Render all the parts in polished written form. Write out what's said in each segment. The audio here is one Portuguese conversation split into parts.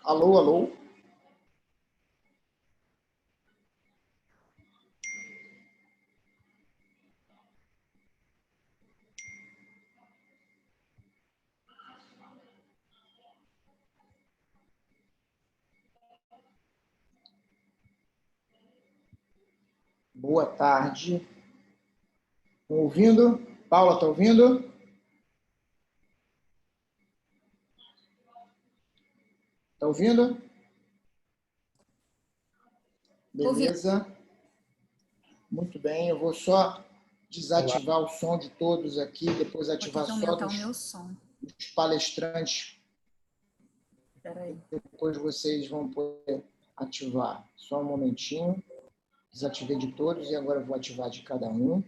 Alô, alô. Boa tarde. Estão ouvindo? Paula, está ouvindo? Está ouvindo? Beleza. Muito bem, eu vou só desativar o som de todos aqui, depois ativar só dos palestrantes. Depois vocês vão poder ativar. Só um momentinho. Desativei de todos e agora eu vou ativar de cada um.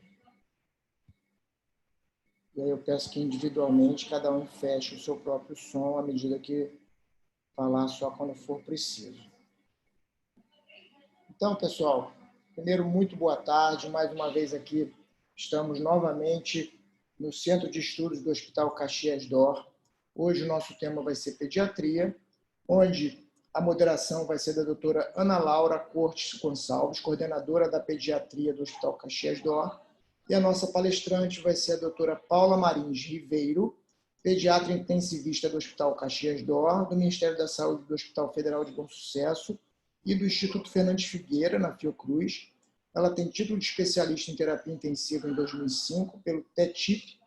E aí eu peço que individualmente cada um feche o seu próprio som à medida que falar só quando for preciso. Então, pessoal, primeiro, muito boa tarde. Mais uma vez aqui, estamos novamente no Centro de Estudos do Hospital Caxias d'Or. Hoje o nosso tema vai ser pediatria, onde a moderação vai ser da doutora Ana Laura Cortes Gonçalves, coordenadora da pediatria do Hospital Caxias d'Or. E a nossa palestrante vai ser a doutora Paula Marins Ribeiro, pediatra intensivista do Hospital Caxias d'Or, do Ministério da Saúde do Hospital Federal de Bom Sucesso e do Instituto Fernandes Figueira, na Fiocruz. Ela tem título de especialista em terapia intensiva em 2005 pelo TETIP,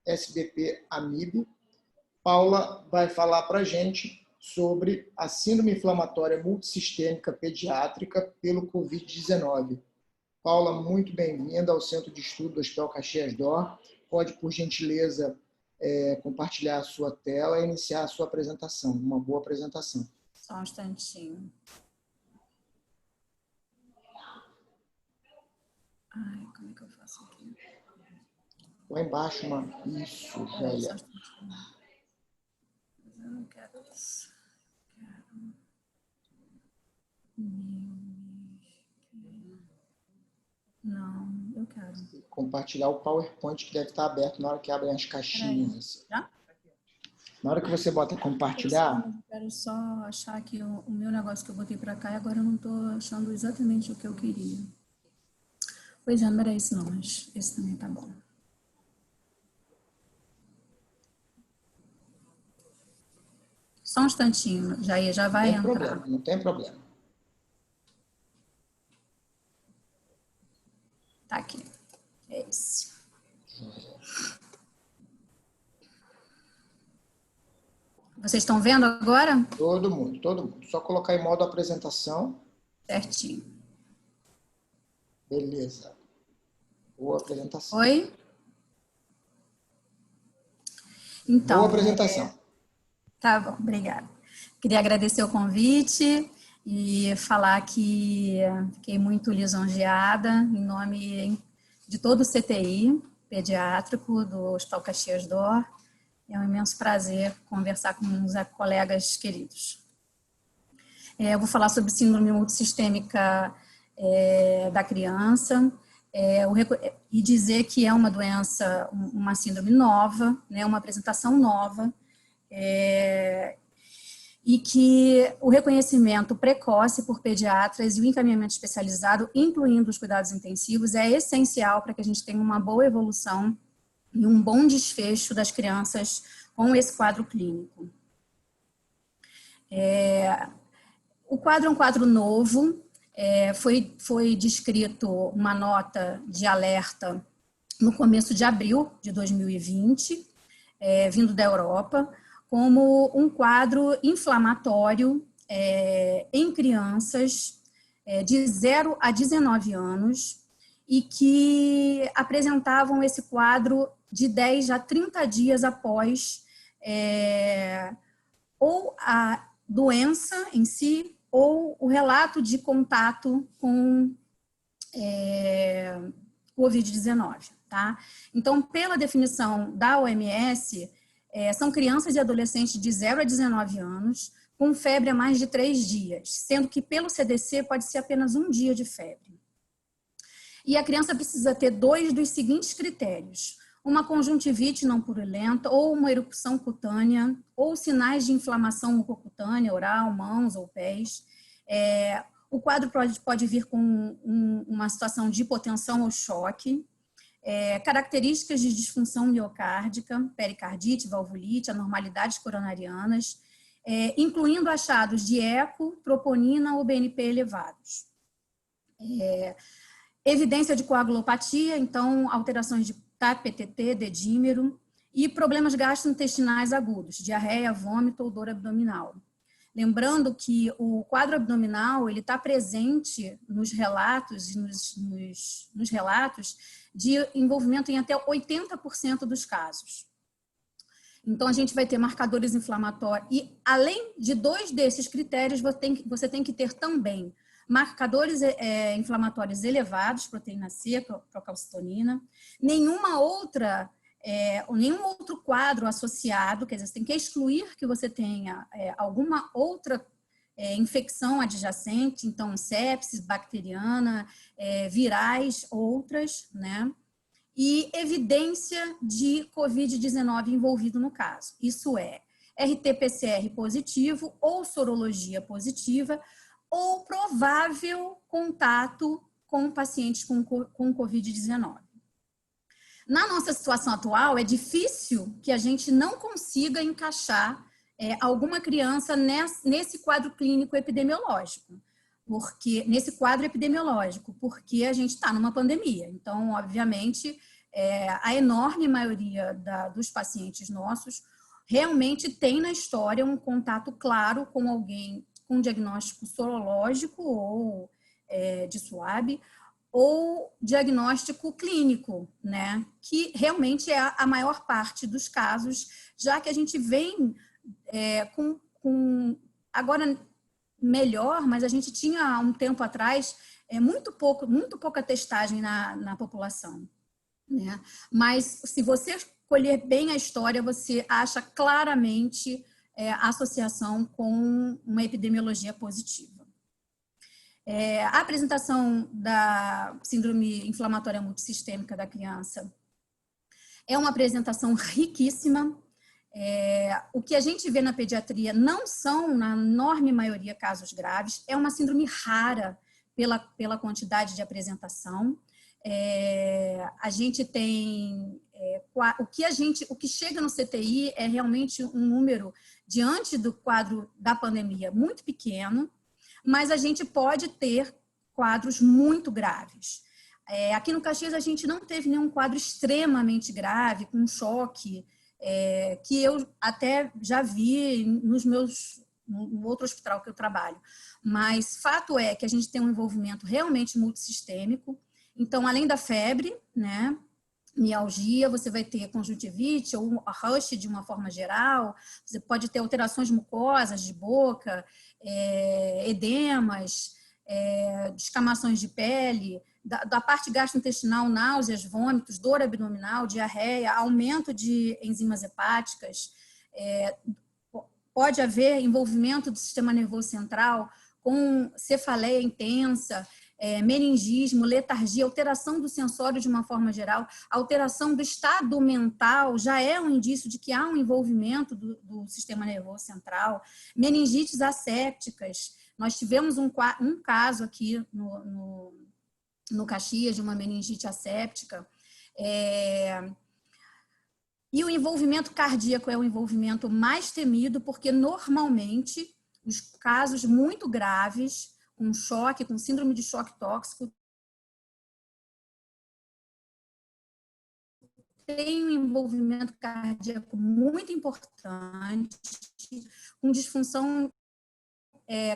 SBP AMIB. Paula vai falar para a gente sobre a síndrome inflamatória multissistêmica pediátrica pelo Covid-19. Paula, muito bem-vinda ao Centro de Estudo do Hospital Caxias d'Or. Pode, por gentileza, compartilhar a sua tela e iniciar a sua apresentação. Uma boa apresentação. Só um instantinho. Ai, como é que eu faço aqui? Lá embaixo, isso, velha. Mas eu não quero isso. Não, eu quero. Compartilhar o PowerPoint que deve estar aberto na hora que abrem as caixinhas. Já? Na hora que você bota compartilhar... Eu quero só achar aqui o meu negócio que eu botei para cá e agora eu não estou achando exatamente o que eu queria. Pois é, não era esse não, mas esse também tá bom. Só um instantinho, já vai entrar. Problema, não tem problema. Tá aqui. É esse. Vocês estão vendo agora? Todo mundo, todo mundo. Só colocar em modo apresentação. Certinho. Beleza. Boa apresentação. Oi? Então, boa apresentação. Tá bom, obrigada. Queria agradecer o convite e falar que fiquei muito lisonjeada em nome de todo o CTI pediátrico do Hospital Caxias d'Or. É um imenso prazer conversar com os colegas queridos. Eu vou falar sobre síndrome multissistêmica da criança e dizer que é uma doença, uma síndrome nova, né, uma apresentação nova, e que o reconhecimento precoce por pediatras e o encaminhamento especializado, incluindo os cuidados intensivos, é essencial para que a gente tenha uma boa evolução e um bom desfecho das crianças com esse quadro clínico. O quadro é um quadro novo, foi descrito uma nota de alerta no começo de abril de 2020, vindo da Europa, como um quadro inflamatório em crianças de 0 a 19 anos e que apresentavam esse quadro de 10 a 30 dias após ou a doença em si ou o relato de contato com Covid-19, tá? Então, pela definição da OMS, são crianças e adolescentes de 0 a 19 anos com febre há mais de 3 dias, sendo que pelo CDC pode ser apenas 1 dia de febre. E a criança precisa ter 2 dos seguintes critérios: uma conjuntivite não purulenta ou uma erupção cutânea, ou sinais de inflamação mucocutânea, oral, mãos ou pés. O quadro pode vir com uma situação de hipotensão ou choque, características de disfunção miocárdica, pericardite, valvulite, anormalidades coronarianas, incluindo achados de eco, troponina ou BNP elevados. Evidência de coagulopatia, então alterações de TAP-PTT, dedímero, e problemas gastrointestinais agudos, diarreia, vômito ou dor abdominal. Lembrando que o quadro abdominal ele está presente nos relatos, nos relatos de envolvimento em até 80% dos casos. Então, a gente vai ter marcadores inflamatórios e, além de 2 desses critérios, você tem que ter também marcadores inflamatórios elevados, proteína C, procalcitonina, nenhum outro quadro associado, quer dizer, você tem que excluir que você tenha alguma outra infecção adjacente, então sepsis bacteriana, virais, outras, né? E evidência de Covid-19 envolvido no caso. Isso é RT-PCR positivo ou sorologia positiva ou provável contato com pacientes com Covid-19. Na nossa situação atual, é difícil que a gente não consiga encaixar alguma criança nesse quadro clínico epidemiológico, porque a gente está numa pandemia. Então, obviamente, a enorme maioria dos pacientes nossos realmente tem na história um contato claro com alguém com diagnóstico sorológico ou de SWAB, ou diagnóstico clínico, né? Que realmente é a maior parte dos casos, já que a gente vem agora melhor, mas a gente tinha há um tempo atrás muito pouca testagem na população, né? Mas se você escolher bem a história, você acha claramente a associação com uma epidemiologia positiva. A apresentação da síndrome inflamatória multissistêmica da criança é uma apresentação riquíssima. O que a gente vê na pediatria não são, na enorme maioria, casos graves. É uma síndrome rara pela quantidade de apresentação. A gente tem... o que chega no CTI é realmente um número, diante do quadro da pandemia, muito pequeno, mas a gente pode ter quadros muito graves. Aqui no Caxias, a gente não teve nenhum quadro extremamente grave, com choque, que eu até já vi no outro hospital que eu trabalho. Mas fato é que a gente tem um envolvimento realmente multissistêmico. Então, além da febre, né, mialgia, você vai ter conjuntivite ou rush de uma forma geral, você pode ter alterações mucosas de boca, edemas, descamações de pele, da parte gastrointestinal, náuseas, vômitos, dor abdominal, diarreia, aumento de enzimas hepáticas, pode haver envolvimento do sistema nervoso central com cefaleia intensa, meningismo, letargia, alteração do sensório de uma forma geral, alteração do estado mental já é um indício de que há um envolvimento do sistema nervoso central, meningites assépticas. Nós tivemos um caso aqui no Caxias de uma meningite asséptica, e o envolvimento cardíaco é o envolvimento mais temido, porque normalmente os casos muito graves, com choque, com síndrome de choque tóxico, tem um envolvimento cardíaco muito importante, com disfunção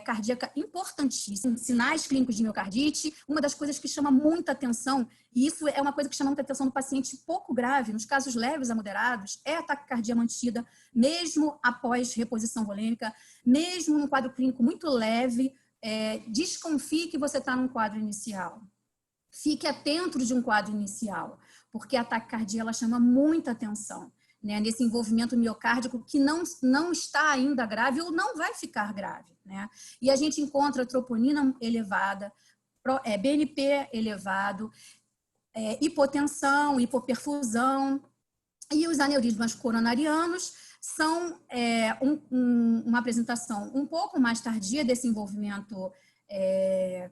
cardíaca importantíssima, sinais clínicos de miocardite. Uma das coisas que chama muita atenção, e isso é uma coisa que chama muita atenção no paciente pouco grave, nos casos leves a moderados, é a taquicardia mantida, mesmo após reposição volêmica, mesmo num quadro clínico muito leve. Desconfie que você está num quadro inicial. Fique atento de um quadro inicial, porque a taquicardia ela chama muita atenção, né, nesse envolvimento miocárdico que não está ainda grave ou não vai ficar grave, né? E a gente encontra troponina elevada, BNP elevado, hipotensão, hipoperfusão, E os aneurismas coronarianos são uma apresentação um pouco mais tardia desse envolvimento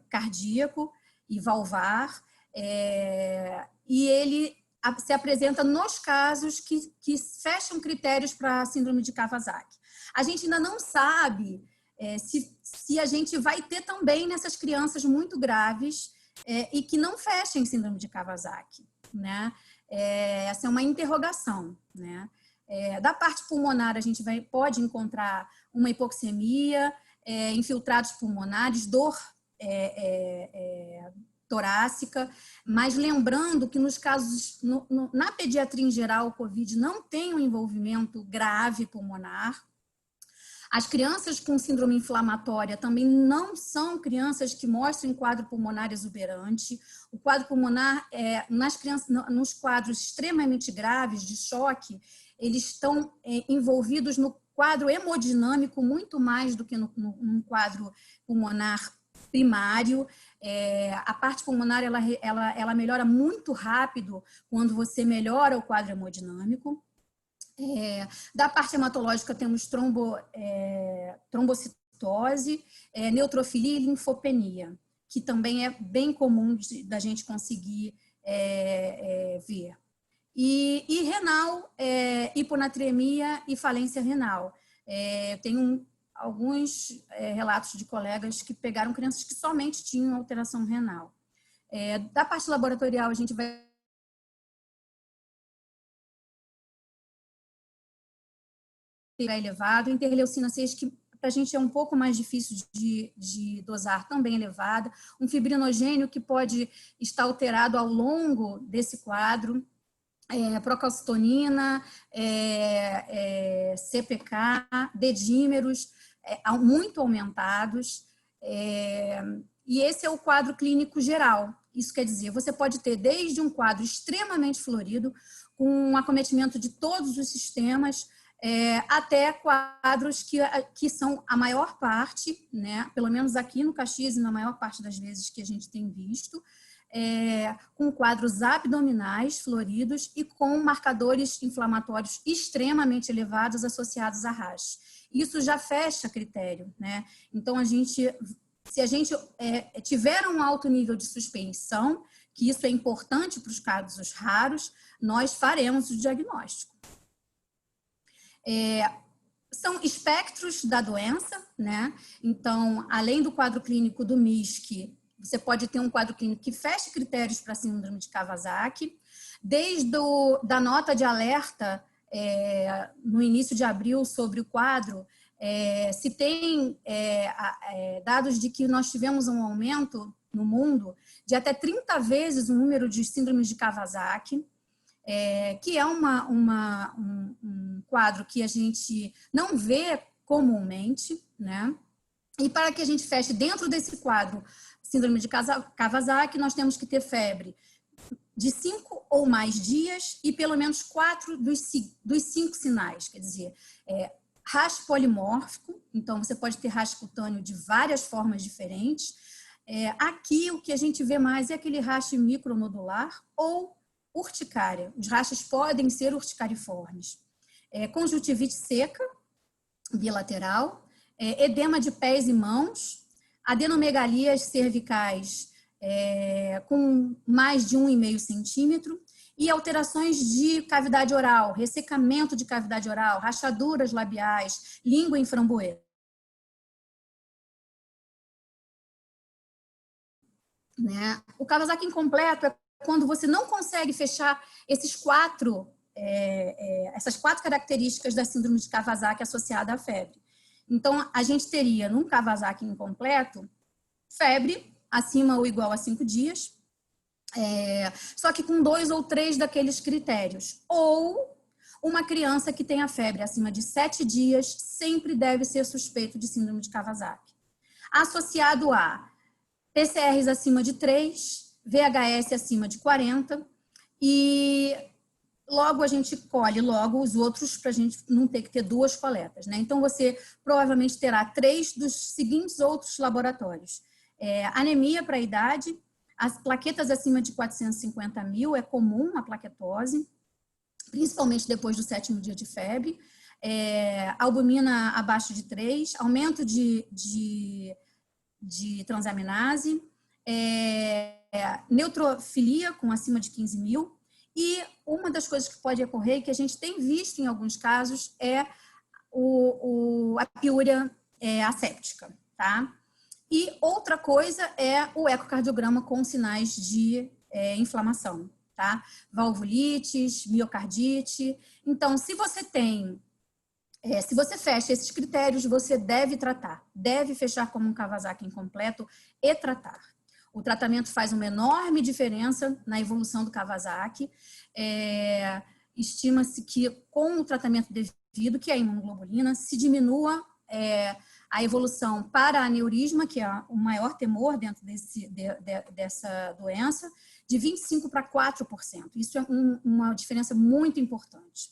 cardíaco e valvar, e ele se apresenta nos casos que fecham critérios para a síndrome de Kawasaki. A gente ainda não sabe se a gente vai ter também nessas crianças muito graves e que não fechem síndrome de Kawasaki, né? Essa é uma interrogação, né? Da parte pulmonar, a gente pode encontrar uma hipoxemia, infiltrados pulmonares, dor torácica, mas lembrando que nos casos, na pediatria em geral, o COVID não tem um envolvimento grave pulmonar. As crianças com síndrome inflamatória também não são crianças que mostrem quadro pulmonar exuberante. O quadro pulmonar, nos quadros extremamente graves de choque, eles estão envolvidos no quadro hemodinâmico muito mais do que num quadro pulmonar primário. A parte pulmonar ela melhora muito rápido quando você melhora o quadro hemodinâmico. Da parte hematológica temos trombocitose, neutrofilia e linfopenia, que também é bem comum da gente conseguir ver. E renal, hiponatremia e falência renal. Tenho alguns relatos de colegas que pegaram crianças que somente tinham alteração renal. Da parte laboratorial, a gente vai elevado, interleucina 6, que para a gente é um pouco mais difícil de dosar, também elevada, um fibrinogênio que pode estar alterado ao longo desse quadro, procalcitonina, CPK, dedímeros muito aumentados, e esse é o quadro clínico geral. Isso quer dizer, você pode ter desde um quadro extremamente florido, com um acometimento de todos os sistemas, até quadros que são a maior parte, né, pelo menos aqui no Caxias e na maior parte das vezes que a gente tem visto, com quadros abdominais floridos e com marcadores inflamatórios extremamente elevados associados a rash. Isso já fecha critério, né? Então, se a gente tiver um alto nível de suspeição, que isso é importante para os casos raros, nós faremos o diagnóstico. São espectros da doença, né? Então, além do quadro clínico do MISC, você pode ter um quadro clínico que feche critérios para a síndrome de Kawasaki, desde da nota de alerta no início de abril sobre o quadro, se tem dados de que nós tivemos um aumento no mundo de até 30 vezes o número de síndromes de Kawasaki, que é um quadro que a gente não vê comumente, né? E para que a gente feche dentro desse quadro síndrome de Kawasaki, nós temos que ter febre de 5 ou mais dias e pelo menos 4 dos 5 sinais, quer dizer, rash polimórfico, então você pode ter rash cutâneo de várias formas diferentes. Aqui o que a gente vê mais é aquele rash micronodular ou urticária. Os rachas podem ser urticariformes. Conjuntivite seca, bilateral, edema de pés e mãos, adenomegalias cervicais com mais de 1,5 centímetro e alterações de cavidade oral, ressecamento de cavidade oral, rachaduras labiais, língua em framboesa. Né? O Kawasaki incompleto é quando você não consegue fechar essas quatro características da síndrome de Kawasaki associada à febre. Então, a gente teria, num Kawasaki incompleto, febre acima ou igual a 5 dias, só que com 2 ou 3 daqueles critérios. Ou uma criança que tenha febre acima de 7 dias sempre deve ser suspeito de síndrome de Kawasaki. Associado a PCRs acima de 3, VHS acima de 40 e logo a gente colhe logo os outros para a gente não ter que ter 2 coletas, né? Então, você provavelmente terá 3 dos seguintes outros laboratórios. Anemia para a idade, as plaquetas acima de 450 mil, é comum a plaquetose, principalmente depois do 7º dia de febre, albumina abaixo de 3, aumento de transaminase, neutrofilia com acima de 15 mil, e uma das coisas que pode ocorrer, que a gente tem visto em alguns casos, é a piúria asséptica, tá? E outra coisa é o ecocardiograma com sinais de inflamação, tá? Valvulites, miocardite. Então, se você fecha esses critérios, você deve tratar, deve fechar como um Kawasaki incompleto e tratar. O tratamento faz uma enorme diferença na evolução do Kawasaki. Estima-se que com o tratamento devido, que é a imunoglobulina, se diminua a evolução para aneurisma, que é o maior temor dentro dessa doença, de 25% para 4%. Isso é uma diferença muito importante.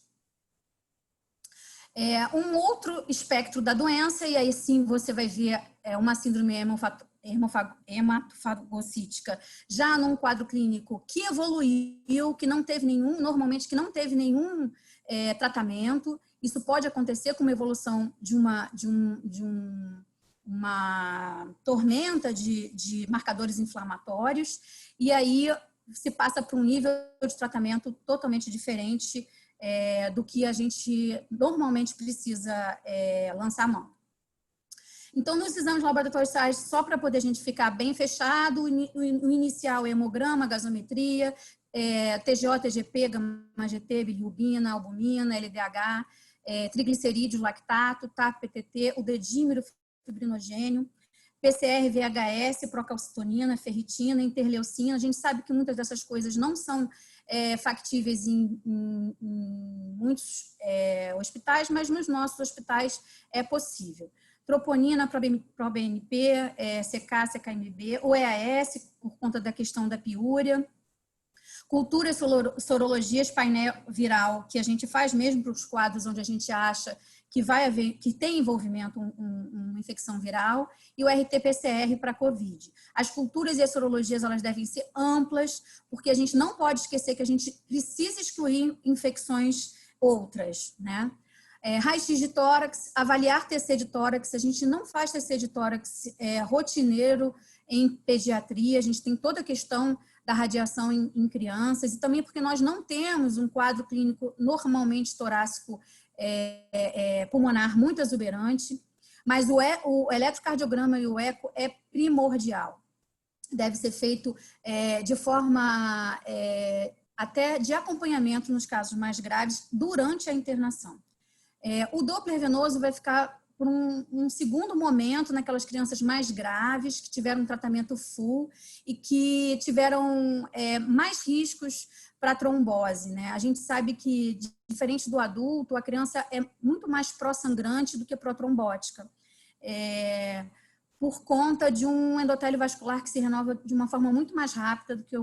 Um outro espectro da doença, e aí sim você vai ver uma síndrome hematofagocítica já num quadro clínico que evoluiu, que não teve normalmente que não teve nenhum tratamento. Isso pode acontecer com uma evolução de uma tormenta de marcadores inflamatórios, e aí se passa para um nível de tratamento totalmente diferente do que a gente normalmente precisa lançar a mão. Então, nos exames laboratoriais, só para poder a gente ficar bem fechado, o inicial é hemograma, gasometria, TGO, TGP, gama-GT, bilirrubina, albumina, LDH, triglicerídeos, lactato, TAP, PTT, o dedímero fibrinogênio, PCR, VHS, procalcitonina, ferritina, interleucina. A gente sabe que muitas dessas coisas não são factíveis em muitos hospitais, mas nos nossos hospitais é possível. Troponina, ProBNP, CK, CKMB, o EAS, por conta da questão da piúria. Culturas, sorologias, painel viral, que a gente faz mesmo para os quadros onde a gente acha que tem envolvimento uma infecção viral, e o RT-PCR para COVID. As culturas e as sorologias, elas devem ser amplas, porque a gente não pode esquecer que a gente precisa excluir infecções outras, né? Raio-x de tórax, avaliar TC de tórax. A gente não faz TC de tórax rotineiro em pediatria, a gente tem toda a questão da radiação em crianças, e também porque nós não temos um quadro clínico normalmente torácico pulmonar muito exuberante, mas o eletrocardiograma e o eco é primordial. Deve ser feito de forma até de acompanhamento nos casos mais graves durante a internação. O Doppler venoso vai ficar por um segundo momento naquelas crianças mais graves, que tiveram um tratamento full e que tiveram mais riscos para trombose, né? A gente sabe que, diferente do adulto, a criança é muito mais pró-sangrante do que pró-trombótica, por conta de um endotélio vascular que se renova de uma forma muito mais rápida do que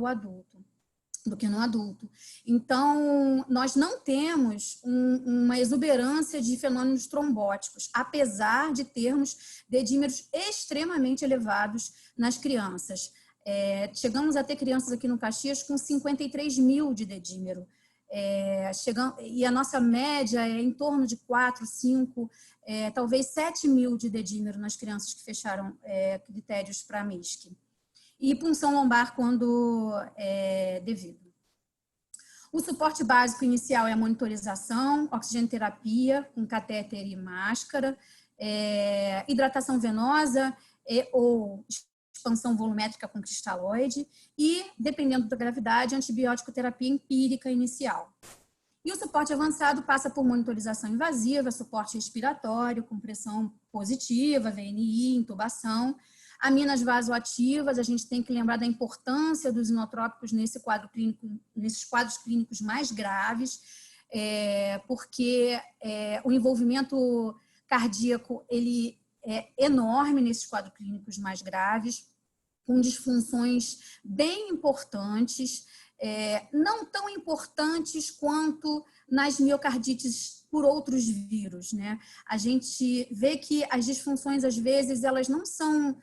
no adulto. Então, nós não temos uma exuberância de fenômenos trombóticos, apesar de termos dedímeros extremamente elevados nas crianças. Chegamos a ter crianças aqui no Caxias com 53 mil de dedímero. E a nossa média é em torno de 4, 5, talvez 7 mil de dedímero nas crianças que fecharam critérios para MISC. E punção lombar quando devido. O suporte básico inicial é a monitorização, oxigenoterapia com catéter e máscara, hidratação venosa ou expansão volumétrica com cristalóide e, dependendo da gravidade, antibiótico terapia empírica inicial. E o suporte avançado passa por monitorização invasiva, suporte respiratório com pressão positiva, VNI, intubação. Aminas vasoativas, a gente tem que lembrar da importância dos inotrópicos nesses quadros clínicos mais graves, porque o envolvimento cardíaco ele é enorme nesses quadros clínicos mais graves, com disfunções bem importantes, não tão importantes quanto nas miocardites por outros vírus, né? A gente vê que as disfunções, às vezes, elas não são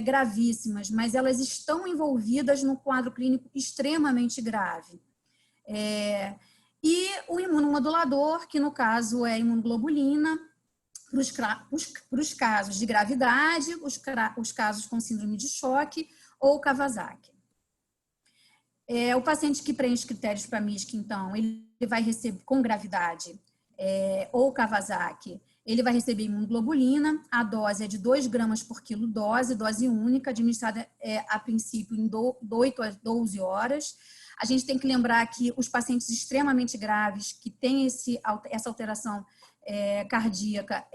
gravíssimas, mas elas estão envolvidas num quadro clínico extremamente grave. E o imunomodulador, que no caso é imunoglobulina, para os casos de gravidade, os casos com síndrome de choque ou Kawasaki. O paciente que preenche critérios para MISC, então, ele vai receber com gravidade ou Kawasaki, ele vai receber imunoglobulina, a dose é de 2 gramas por quilo dose única, administrada a princípio em 8 a 12 horas. A gente tem que lembrar que os pacientes extremamente graves que têm essa alteração cardíaca,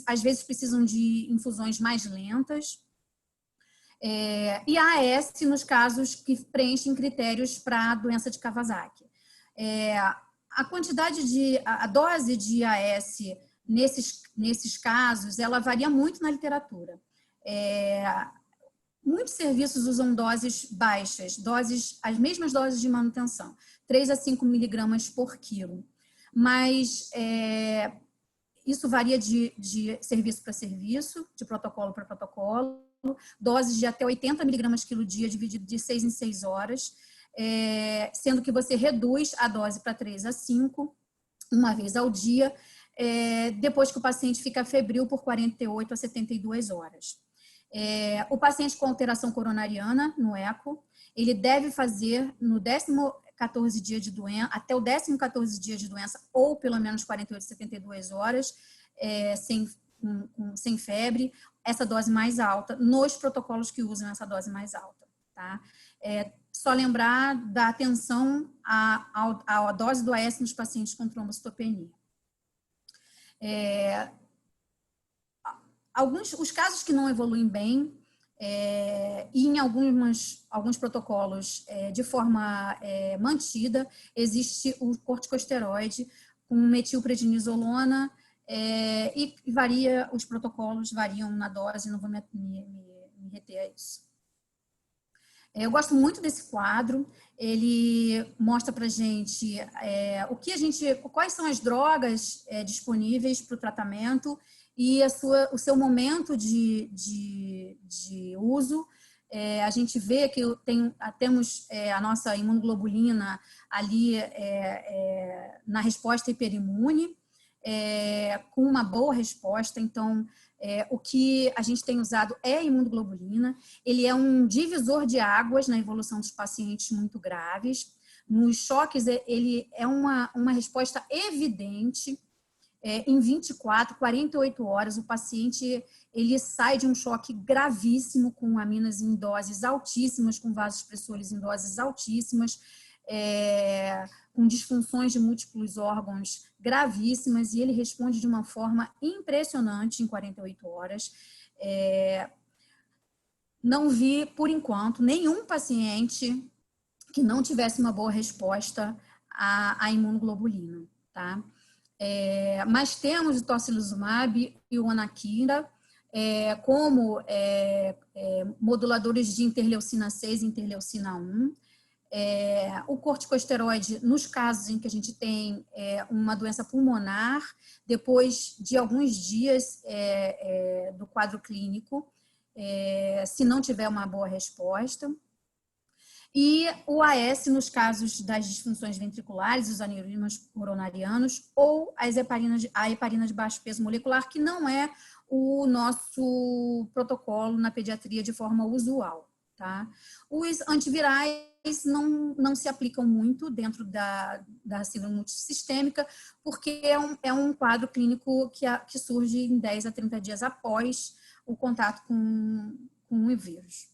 às vezes precisam de infusões mais lentas. E a AS nos casos que preenchem critérios para a doença de Kawasaki. A dose de AS nesses casos, ela varia muito na literatura. Muitos serviços usam doses baixas, as mesmas doses de manutenção, 3 a 5 miligramas por quilo. Mas isso varia de serviço para serviço, de protocolo para protocolo, doses de até 80 miligramas quilo dia, dividido de 6 em 6 horas, sendo que você reduz a dose para 3 a 5, uma vez ao dia, depois que o paciente fica febril por 48 a 72 horas. O paciente com alteração coronariana, no eco, ele deve fazer no 14 dia de doença, até o 14 dia de doença, ou pelo menos 48 a 72 horas, sem febre, essa dose mais alta, nos protocolos que usam essa dose mais alta, tá? Só lembrar da atenção à dose do AS nos pacientes com trombocitopenia. Os casos que não evoluem bem, e em alguns protocolos de forma mantida, existe o corticosteroide com metilprednisolona, e os protocolos variam na dose, não vou me reter a isso. Eu gosto muito desse quadro, ele mostra para a gente quais são as drogas disponíveis para o tratamento e o seu momento de uso. A gente vê que temos a nossa imunoglobulina ali na resposta hiperimune, com uma boa resposta. Então, o que a gente tem usado é a imunoglobulina. Ele é um divisor de águas na evolução dos pacientes muito graves. Nos choques, ele é uma resposta evidente. Em 24, 48 horas, o paciente ele sai de um choque gravíssimo com aminas em doses altíssimas, com vasopressores em doses altíssimas, com disfunções de múltiplos órgãos gravíssimas, e ele responde de uma forma impressionante em 48 horas. Não vi, por enquanto, nenhum paciente que não tivesse uma boa resposta à imunoglobulina, tá? Mas temos o tocilizumab e o anakinra como moduladores de interleucina 6 e interleucina 1. O corticosteroide, nos casos em que a gente tem uma doença pulmonar, depois de alguns dias do quadro clínico, se não tiver uma boa resposta. E o AS nos casos das disfunções ventriculares, os aneurismas coronarianos, ou a heparina de baixo peso molecular, que não é o nosso protocolo na pediatria de forma usual, tá? Os antivirais não se aplicam muito dentro da síndrome multissistêmica, porque é um quadro clínico que surge em 10 a 30 dias após o contato com o vírus.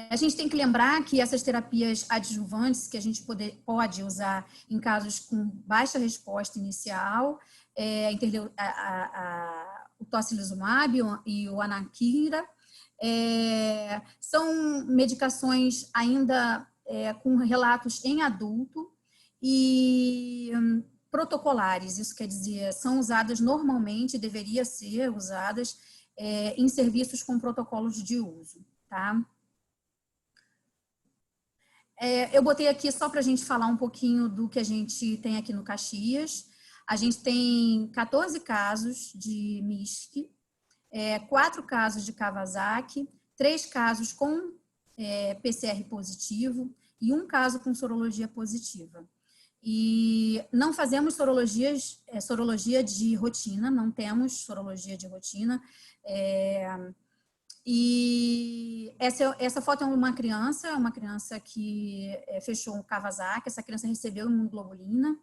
A gente tem que lembrar que essas terapias adjuvantes que a gente pode usar em casos com baixa resposta inicial, o tocilizumab e o anakinra, são medicações ainda com relatos em adulto e protocolares. Isso quer dizer, são usadas normalmente, deveria ser usadas em serviços com protocolos de uso, tá? Eu botei aqui só para a gente falar um pouquinho do que a gente tem aqui no Caxias. A gente tem 14 casos de MISC, 4 casos de Kawasaki, 3 casos com PCR positivo e 1 caso com sorologia positiva. E não fazemos sorologia de rotina, não temos sorologia de rotina. E essa foto é uma criança que fechou um Kawasaki. Essa criança recebeu imunoglobulina.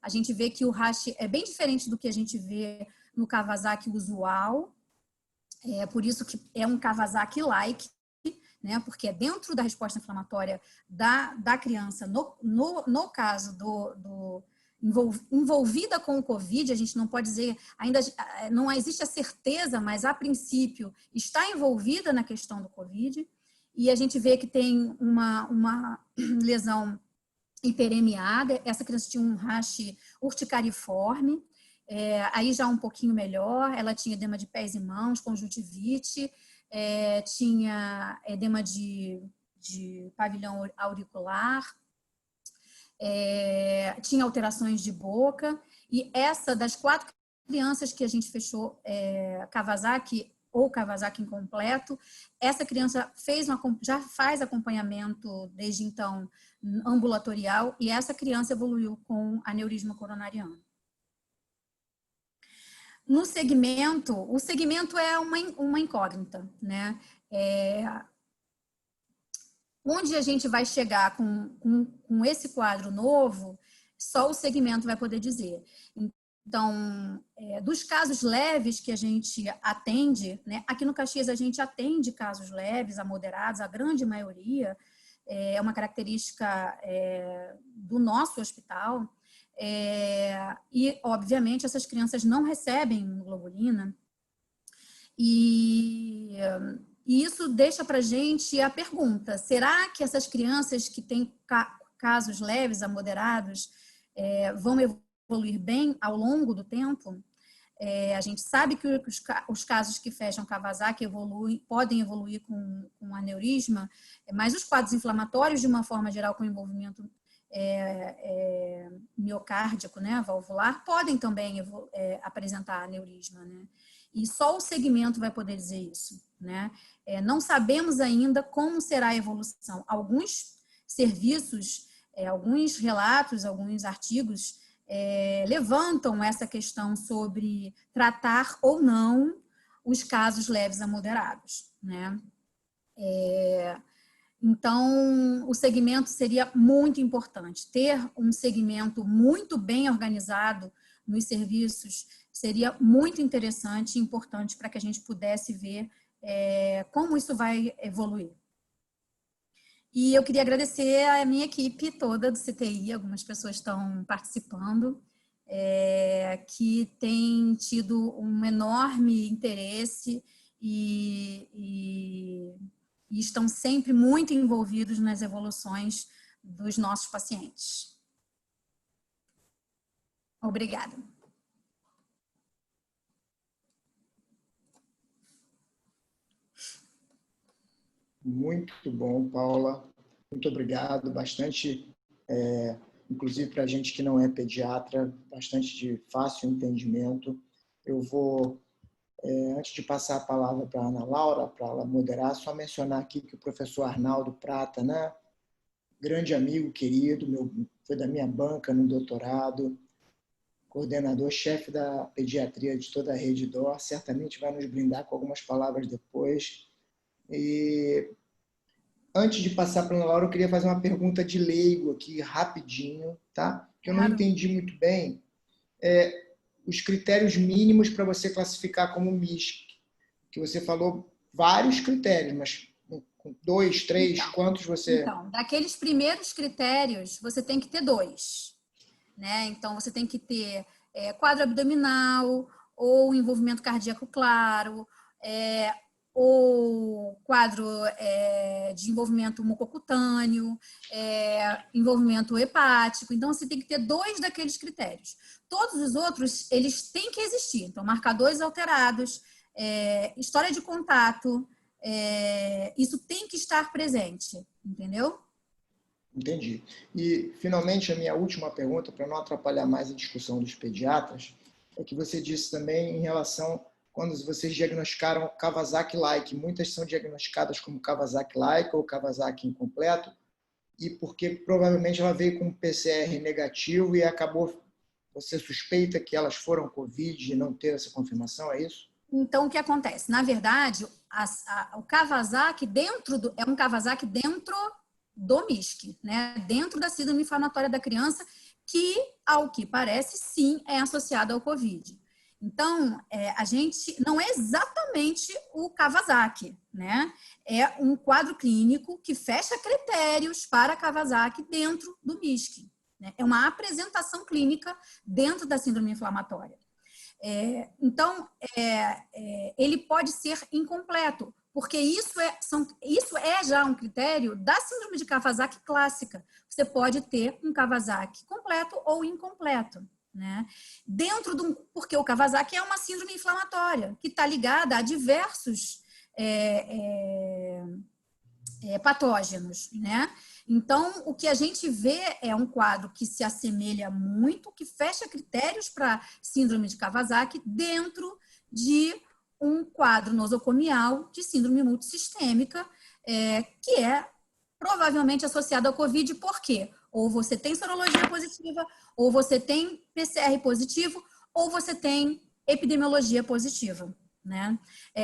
A gente vê que o hash é bem diferente do que a gente vê no Kawasaki usual. Por isso que é um Kawasaki-like, né? Porque é dentro da resposta inflamatória da criança, no caso envolvida com o Covid, a gente não pode dizer, ainda não existe a certeza, mas a princípio está envolvida na questão do Covid, e a gente vê que tem uma lesão hiperemiada. Essa criança tinha um rash urticariforme, aí já um pouquinho melhor. Ela tinha edema de pés e mãos, conjuntivite, tinha edema de pavilhão auricular, tinha alterações de boca. E essa das 4 crianças que a gente fechou Kawasaki ou Kawasaki incompleto, essa criança já faz acompanhamento desde então ambulatorial, e essa criança evoluiu com aneurisma coronariano. No segmento, o segmento é uma incógnita, né? Onde a gente vai chegar com esse quadro novo, só o segmento vai poder dizer. Então, dos casos leves que a gente atende, né? Aqui no Caxias a gente atende casos leves a moderados, a grande maioria, é uma característica do nosso hospital. E, obviamente, essas crianças não recebem imunoglobulina. E isso deixa para a gente a pergunta: será que essas crianças que têm casos leves a moderados vão evoluir bem ao longo do tempo? A gente sabe que os casos que fecham Kawasaki podem evoluir com aneurisma, mas os quadros inflamatórios, de uma forma geral, com envolvimento miocárdico, né, valvular, podem também apresentar aneurisma, né? E só o segmento vai poder dizer isso, né? Não sabemos ainda como será a evolução. Alguns serviços, alguns relatos, alguns artigos levantam essa questão sobre tratar ou não os casos leves a moderados, né? Então, o segmento seria muito importante. Ter um segmento muito bem organizado nos serviços seria muito interessante e importante para que a gente pudesse ver como isso vai evoluir. E eu queria agradecer a minha equipe toda do CTI, algumas pessoas estão participando, que têm tido um enorme interesse e estão sempre muito envolvidos nas evoluções dos nossos pacientes. Obrigada. Muito bom, Paula. Muito obrigado. Bastante, inclusive para a gente que não é pediatra, bastante de fácil entendimento. Eu vou, antes de passar a palavra para a Ana Laura, para ela moderar, só mencionar aqui que o professor Arnaldo Prata, né, grande amigo, querido, foi da minha banca no doutorado, coordenador, chefe da pediatria de toda a rede DOR, certamente vai nos brindar com algumas palavras depois. E antes de passar para a Ana Laura, eu queria fazer uma pergunta de leigo aqui, rapidinho, tá? Que eu não entendi muito bem. Os critérios mínimos para você classificar como MISC, que você falou vários critérios, mas 2, 3, então, quantos você... Então, daqueles primeiros critérios, você tem que ter 2. Né? Então, você tem que ter quadro abdominal, ou envolvimento cardíaco claro, ou quadro de envolvimento mucocutâneo, envolvimento hepático. Então, você tem que ter 2 daqueles critérios. Todos os outros, eles têm que existir. Então, marcadores alterados, história de contato, isso tem que estar presente, entendeu? Entendi. E, finalmente, a minha última pergunta, para não atrapalhar mais a discussão dos pediatras, é que você disse também em relação, quando vocês diagnosticaram Kawasaki-like, muitas são diagnosticadas como Kawasaki-like ou Kawasaki incompleto, e porque provavelmente ela veio com PCR negativo e acabou, você suspeita que elas foram Covid e não ter essa confirmação, é isso? Então, o que acontece? Na verdade, o Kawasaki é um Kawasaki dentro do MISC, né? Dentro da síndrome inflamatória da criança, que, ao que parece, sim, é associada ao Covid. Então, a gente não é exatamente o Kawasaki, né? É um quadro clínico que fecha critérios para Kawasaki dentro do MISC, né? É uma apresentação clínica dentro da síndrome inflamatória. Então, ele pode ser incompleto, porque isso é já um critério da síndrome de Kawasaki clássica. Você pode ter um Kawasaki completo ou incompleto, né? Porque o Kawasaki é uma síndrome inflamatória que está ligada a diversos patógenos, né? Então, o que a gente vê é um quadro que se assemelha muito, que fecha critérios para síndrome de Kawasaki dentro de um quadro nosocomial de síndrome multissistêmica, que é provavelmente associado ao Covid, por quê? Ou você tem sorologia positiva, ou você tem PCR positivo, ou você tem epidemiologia positiva. Né?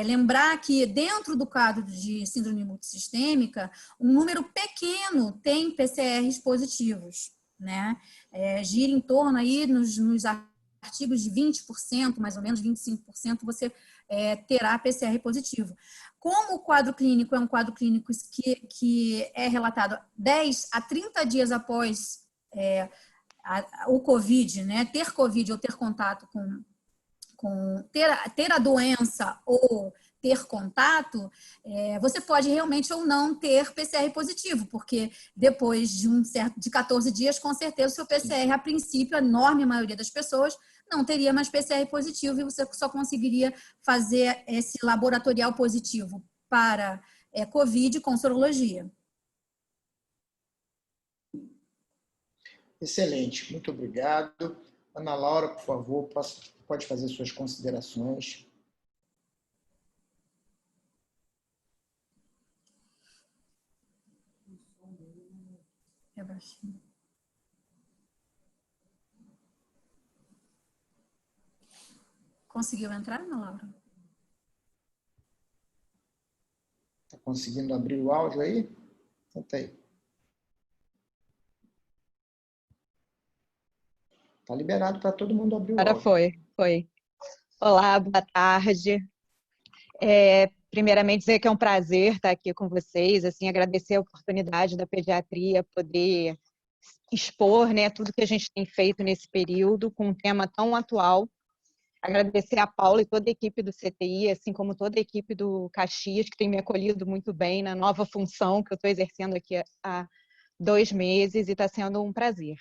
Lembrar que dentro do quadro de síndrome multissistêmica, um número pequeno tem PCRs positivos, né? Gira em torno aí nos artigos de 20%, mais ou menos 25%, você terá PCR positivo. Como o quadro clínico é um quadro clínico que é relatado 10 a 30 dias após o COVID, né? Ter COVID ou ter contato com ter a doença ou ter contato, você pode realmente ou não ter PCR positivo, porque depois de 14 dias, com certeza, o seu PCR, a princípio, a enorme maioria das pessoas, não teria mais PCR positivo e você só conseguiria fazer esse laboratorial positivo para COVID com sorologia. Excelente, muito obrigado. Ana Laura, por favor, pode fazer suas considerações. Conseguiu entrar, Ana Laura? Está conseguindo abrir o áudio aí? Tenta aí. Está liberado para todo mundo abrir o áudio. Agora foi. Olá, boa tarde. Primeiramente dizer que é um prazer estar aqui com vocês, assim, agradecer a oportunidade da pediatria poder expor, né, tudo que a gente tem feito nesse período com um tema tão atual. Agradecer a Paula e toda a equipe do CTI, assim como toda a equipe do Caxias, que tem me acolhido muito bem na nova função que eu estou exercendo aqui há 2 meses e está sendo um prazer.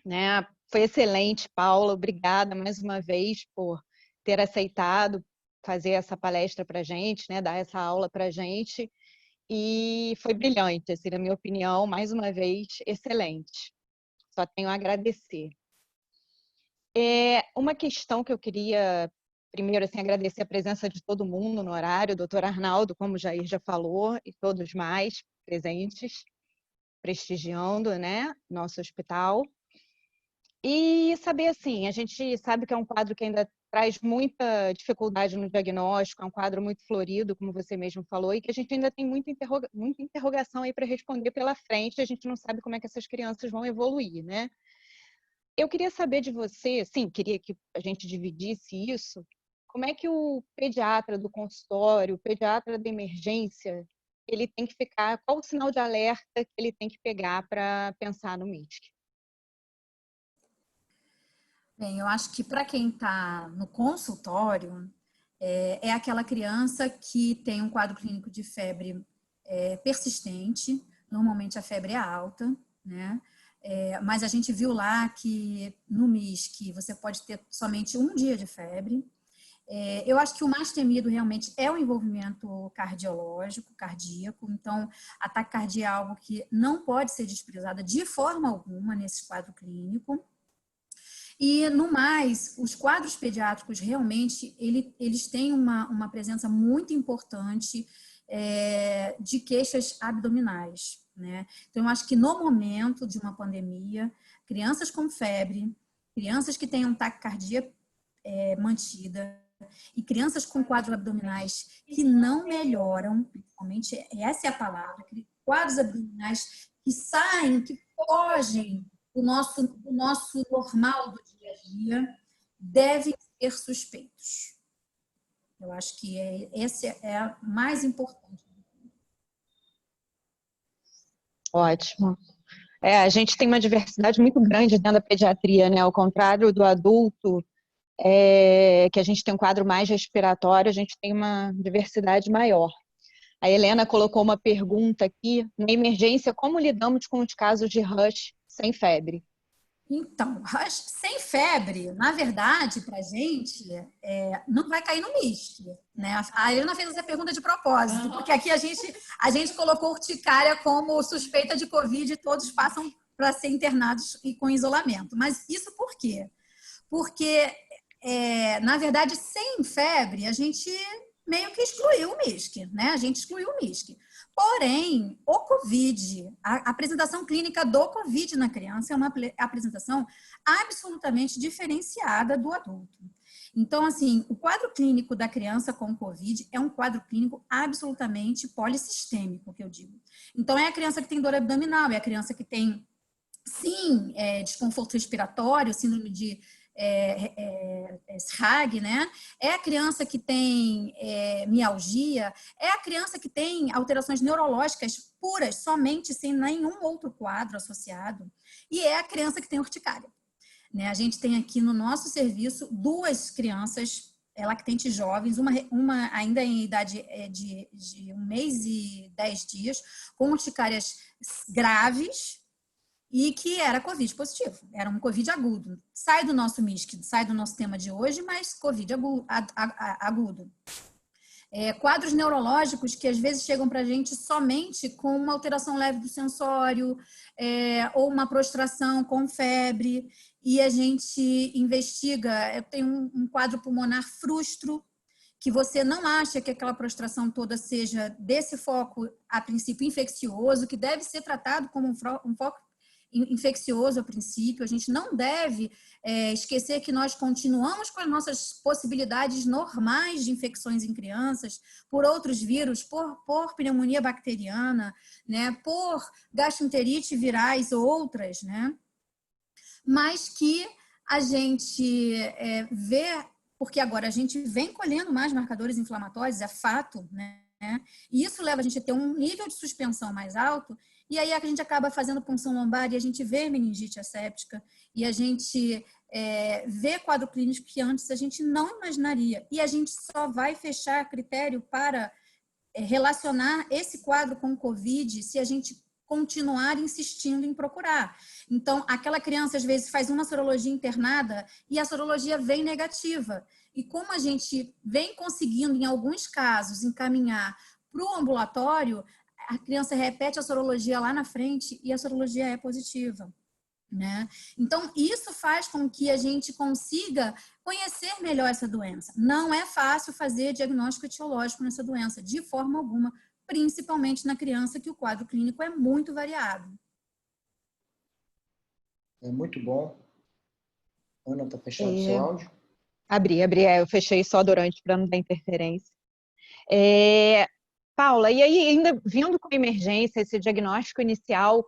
Né? Foi excelente, Paula, obrigada mais uma vez por ter aceitado fazer essa palestra para a gente, né? Dar essa aula para a gente, e foi brilhante, assim, na minha opinião, mais uma vez, excelente. Só tenho a agradecer. Uma questão que eu queria, primeiro, assim, agradecer a presença de todo mundo no horário, o doutor Arnaldo, como o Jair já falou, e todos mais presentes, prestigiando, né, nosso hospital. E saber, assim, a gente sabe que é um quadro que ainda traz muita dificuldade no diagnóstico, é um quadro muito florido, como você mesmo falou, e que a gente ainda tem muita interrogação aí para responder pela frente, a gente não sabe como é que essas crianças vão evoluir, né? Eu queria saber de você, sim, queria que a gente dividisse isso, como é que o pediatra do consultório, o pediatra da emergência, ele tem que ficar, qual o sinal de alerta que ele tem que pegar para pensar no MISC? Bem, eu acho que para quem está no consultório, é aquela criança que tem um quadro clínico de febre persistente, normalmente a febre é alta, né? Mas a gente viu lá que no MISC você pode ter somente 1 dia de febre. Eu acho que o mais temido realmente é o envolvimento cardiológico, cardíaco. Então, ataque cardíaco é algo que não pode ser desprezado de forma alguma nesse quadro clínico. E, no mais, os quadros pediátricos realmente, eles têm uma presença muito importante de queixas abdominais. né? Então, eu acho que no momento de uma pandemia, crianças com febre, crianças que tenham taquicardia mantida e crianças com quadros abdominais que não melhoram, principalmente essa é a palavra, quadros abdominais que saem, que fogem do nosso normal do dia a dia, devem ser suspeitos. Eu acho que esse é o mais importante. Ótimo. A gente tem uma diversidade muito grande dentro da pediatria, né? Ao contrário do adulto, que a gente tem um quadro mais respiratório, a gente tem uma diversidade maior. A Helena colocou uma pergunta aqui. Na emergência, como lidamos com os casos de rush sem febre? Então, rush sem febre, na verdade, para a gente, não vai cair no MISC, né? A Helena fez essa pergunta de propósito, porque aqui a gente colocou urticária como suspeita de Covid e todos passam para ser internados e com isolamento. Mas isso por quê? Porque, na verdade, sem febre, a gente meio que excluiu o MISC, né? A gente excluiu o MISC. Porém, o COVID, a apresentação clínica do COVID na criança é uma apresentação absolutamente diferenciada do adulto. Então, assim, o quadro clínico da criança com COVID é um quadro clínico absolutamente polissistêmico, que eu digo. Então, é a criança que tem dor abdominal, é a criança que tem, sim, desconforto respiratório, síndrome de SRAG, né? É a criança que tem mialgia, é a criança que tem alterações neurológicas puras, somente, sem nenhum outro quadro associado, e é a criança que tem urticária, né? A gente tem aqui no nosso serviço 2 crianças lactentes jovens, uma ainda em idade de 1 mês e 10 dias, com urticárias graves, e que era Covid positivo, era um Covid agudo. Sai do nosso MISC, sai do nosso tema de hoje, mas Covid agudo. Quadros neurológicos que às vezes chegam para a gente somente com uma alteração leve do sensório, ou uma prostração com febre, e a gente investiga, tem um quadro pulmonar frustro, que você não acha que aquela prostração toda seja desse foco, a princípio, infeccioso, que deve ser tratado como um foco infeccioso a princípio. A gente não deve esquecer que nós continuamos com as nossas possibilidades normais de infecções em crianças por outros vírus, por pneumonia bacteriana, né, por gastroenterite virais ou outras, né, mas que a gente vê, porque agora a gente vem colhendo mais marcadores inflamatórios, é fato, né, e isso leva a gente a ter um nível de suspensão mais alto. E aí a gente acaba fazendo punção lombar e a gente vê meningite asséptica e a gente vê quadro clínico que antes a gente não imaginaria. E a gente só vai fechar critério para relacionar esse quadro com o COVID se a gente continuar insistindo em procurar. Então, aquela criança às vezes faz uma sorologia internada e a sorologia vem negativa. E como a gente vem conseguindo, em alguns casos, encaminhar para o ambulatório, a criança repete a sorologia lá na frente e a sorologia é positiva, né? Então, isso faz com que a gente consiga conhecer melhor essa doença. Não é fácil fazer diagnóstico etiológico nessa doença, de forma alguma, principalmente na criança, que o quadro clínico é muito variado. É muito bom. Ana, está fechado o seu áudio? Abri, eu fechei só durante para não dar interferência. Paula, e aí, ainda vindo com emergência, esse diagnóstico inicial,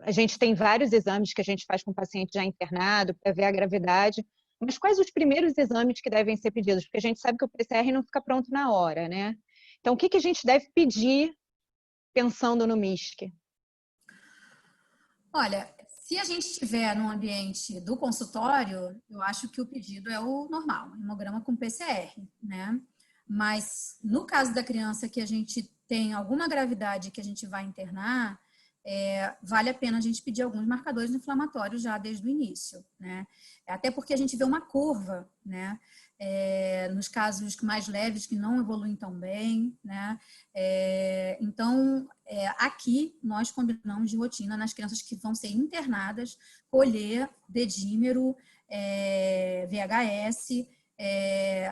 a gente tem vários exames que a gente faz com o paciente já internado para ver a gravidade, mas quais os primeiros exames que devem ser pedidos? Porque a gente sabe que o PCR não fica pronto na hora, né? Então, o que a gente deve pedir pensando no MISC? Olha, se a gente estiver no ambiente do consultório, eu acho que o pedido é o normal, hemograma com PCR, né? Mas no caso da criança que a gente tem alguma gravidade que a gente vai internar, vale a pena a gente pedir alguns marcadores inflamatórios já desde o início, né? Até porque a gente vê uma curva, né? Nos casos mais leves que não evoluem tão bem, né? Então, aqui nós combinamos de rotina nas crianças que vão ser internadas, colher dedímero, VHS,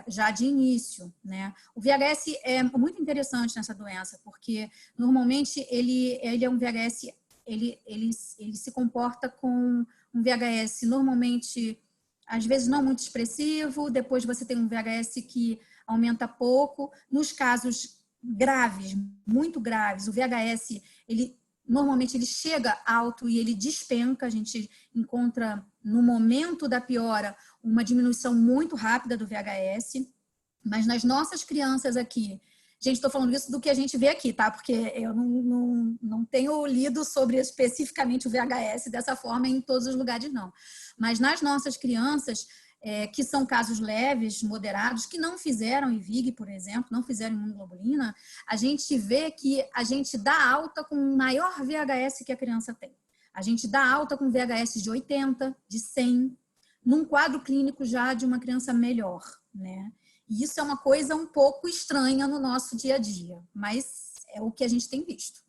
já de início, né? O VHS é muito interessante nessa doença, porque normalmente ele é um VHS, ele se comporta com um VHS normalmente, às vezes não muito expressivo, depois você tem um VHS que aumenta pouco. Nos casos graves, muito graves, o VHS, normalmente ele chega alto e ele despenca, a gente encontra no momento da piora uma diminuição muito rápida do VHS, mas nas nossas crianças aqui, gente, estou falando isso do que a gente vê aqui, tá? Porque eu não tenho lido sobre especificamente o VHS dessa forma em todos os lugares, não. Mas nas nossas crianças, que são casos leves, moderados, que não fizeram IVIG, por exemplo, não fizeram imunoglobulina, a gente vê que a gente dá alta com o maior VHS que a criança tem. A gente dá alta com VHS de 80, de 100, num quadro clínico já de uma criança melhor, né? E isso é uma coisa um pouco estranha no nosso dia a dia, mas é o que a gente tem visto.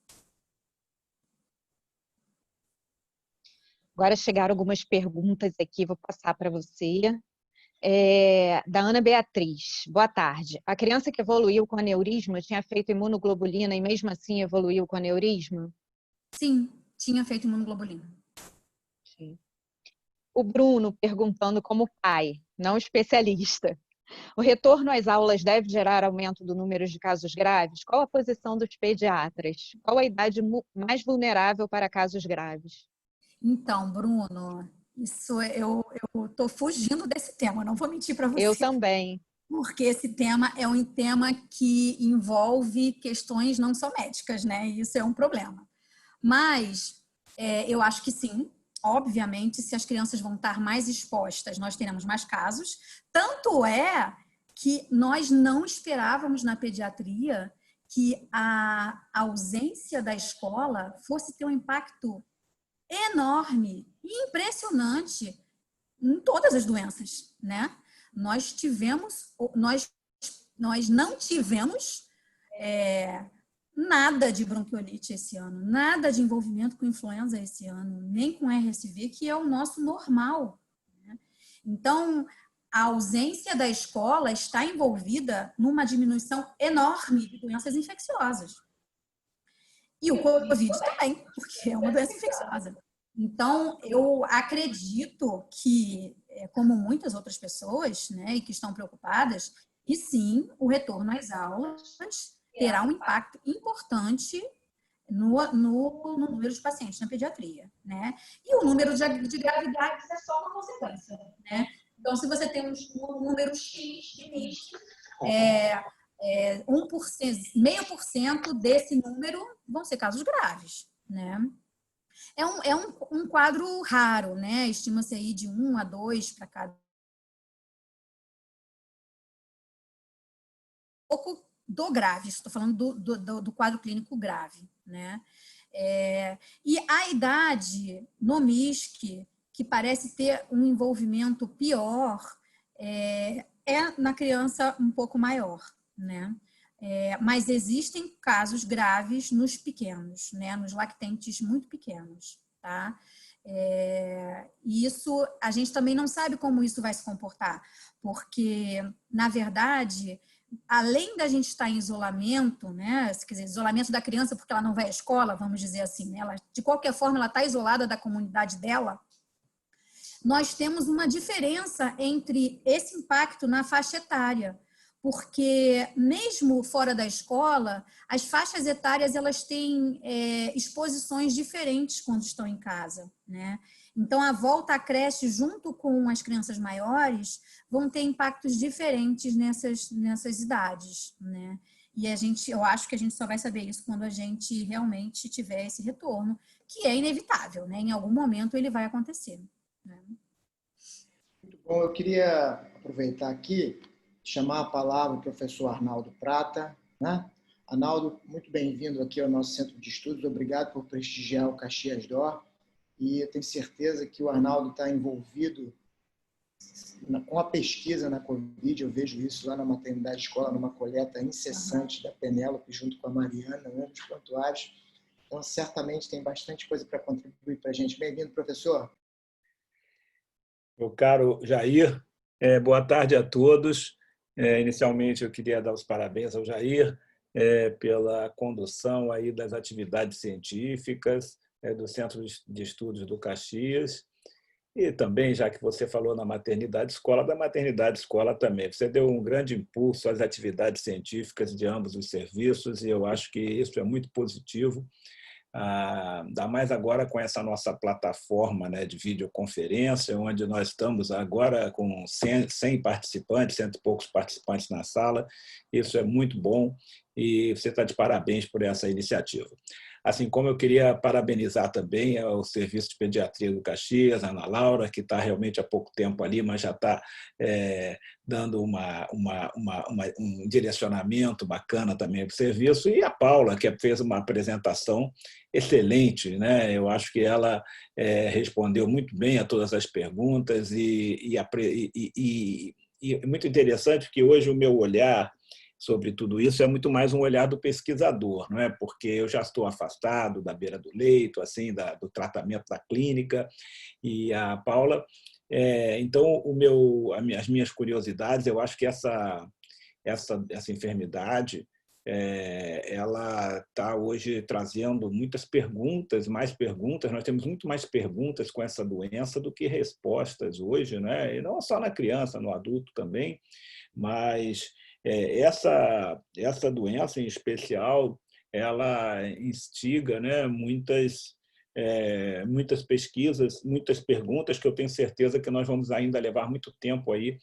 Agora chegaram algumas perguntas aqui, vou passar para você. Da Ana Beatriz. Boa tarde. A criança que evoluiu com aneurisma tinha feito imunoglobulina e mesmo assim evoluiu com aneurisma? Sim, tinha feito imunoglobulina. Sim. O Bruno perguntando como pai, não especialista. O retorno às aulas deve gerar aumento do número de casos graves? Qual a posição dos pediatras? Qual a idade mais vulnerável para casos graves? Então, Bruno, isso eu estou fugindo desse tema, não vou mentir para você. Eu também. Porque esse tema é um tema que envolve questões não só médicas, né? E isso é um problema. Mas eu acho que sim, obviamente, se as crianças vão estar mais expostas, nós teremos mais casos. Tanto é que nós não esperávamos na pediatria que a ausência da escola fosse ter um impacto enorme e impressionante em todas as doenças, né? Nós não tivemos nada de bronquiolite esse ano, nada de envolvimento com influenza esse ano, nem com RSV, que é o nosso normal, né? Então, a ausência da escola está envolvida numa diminuição enorme de doenças infecciosas. E o Covid também, porque é uma doença infecciosa. Então, eu acredito que, como muitas outras pessoas, né, e que estão preocupadas, e sim, o retorno às aulas terá um impacto importante no número de pacientes na pediatria, né? E o número de gravidades é só uma consequência, né? Então, se você tem um número X de MIS, 1%, 0,5% desse número vão ser casos graves, né? É um quadro raro, né? Estima-se aí de 1 a 2 para cada. Um pouco do grave, estou falando do quadro clínico grave, né? E a idade no MISC, que parece ter um envolvimento pior, é na criança um pouco maior, né? Mas existem casos graves nos pequenos, né? Nos lactentes muito pequenos, tá? E isso, a gente também não sabe como isso vai se comportar, porque, na verdade, além da gente estar em isolamento, né? Quer dizer, isolamento da criança porque ela não vai à escola, vamos dizer assim, né? Ela, de qualquer forma, ela está isolada da comunidade dela. Nós temos uma diferença entre esse impacto na faixa etária, porque mesmo fora da escola, as faixas etárias elas têm exposições diferentes quando estão em casa, né? Então, a volta à creche junto com as crianças maiores vão ter impactos diferentes nessas idades, né? E eu acho que a gente só vai saber isso quando a gente realmente tiver esse retorno, que é inevitável, né? Em algum momento ele vai acontecer, né? Muito bom, eu queria aproveitar aqui, chamar a palavra o professor Arnaldo Prata, né? Arnaldo, muito bem-vindo aqui ao nosso Centro de Estudos, obrigado por prestigiar o Caxias D'Or, e eu tenho certeza que o Arnaldo está envolvido com a pesquisa na Covid, eu vejo isso lá na maternidade escola, numa coleta incessante da Penélope, junto com a Mariana, né, dos prontuários. Então, certamente tem bastante coisa para contribuir para a gente. Bem-vindo, professor. Meu caro Jair, Boa tarde a todos. Inicialmente, eu queria dar os parabéns ao Jair pela condução aí das atividades científicas do Centro de Estudos do Caxias e também, já que você falou na maternidade escola, da maternidade escola também. Você deu um grande impulso às atividades científicas de ambos os serviços e eu acho que isso é muito positivo. Ainda mais agora com essa nossa plataforma, né, de videoconferência, onde nós estamos agora com 100 participantes, 100 e poucos participantes na sala. Isso é muito bom e você está de parabéns por essa iniciativa. Assim como eu queria parabenizar também o Serviço de Pediatria do Caxias, a Ana Laura, que está realmente há pouco tempo ali, mas já está dando um direcionamento bacana também para o serviço, e a Paula, que fez uma apresentação excelente, né? Eu acho que ela respondeu muito bem a todas as perguntas e é muito interessante que hoje o meu olhar sobre tudo isso é muito mais um olhar do pesquisador, não é? Porque eu já estou afastado da beira do leito, assim, do tratamento da clínica, e a Paula. Então, as minhas curiosidades, eu acho que essa enfermidade ela está hoje trazendo muitas perguntas, mais perguntas. Nós temos muito mais perguntas com essa doença do que respostas hoje, né? E não só na criança, no adulto também, mas essa doença em especial, ela instiga, né, muitas pesquisas, muitas perguntas que eu tenho certeza que nós vamos ainda levar muito tempo aí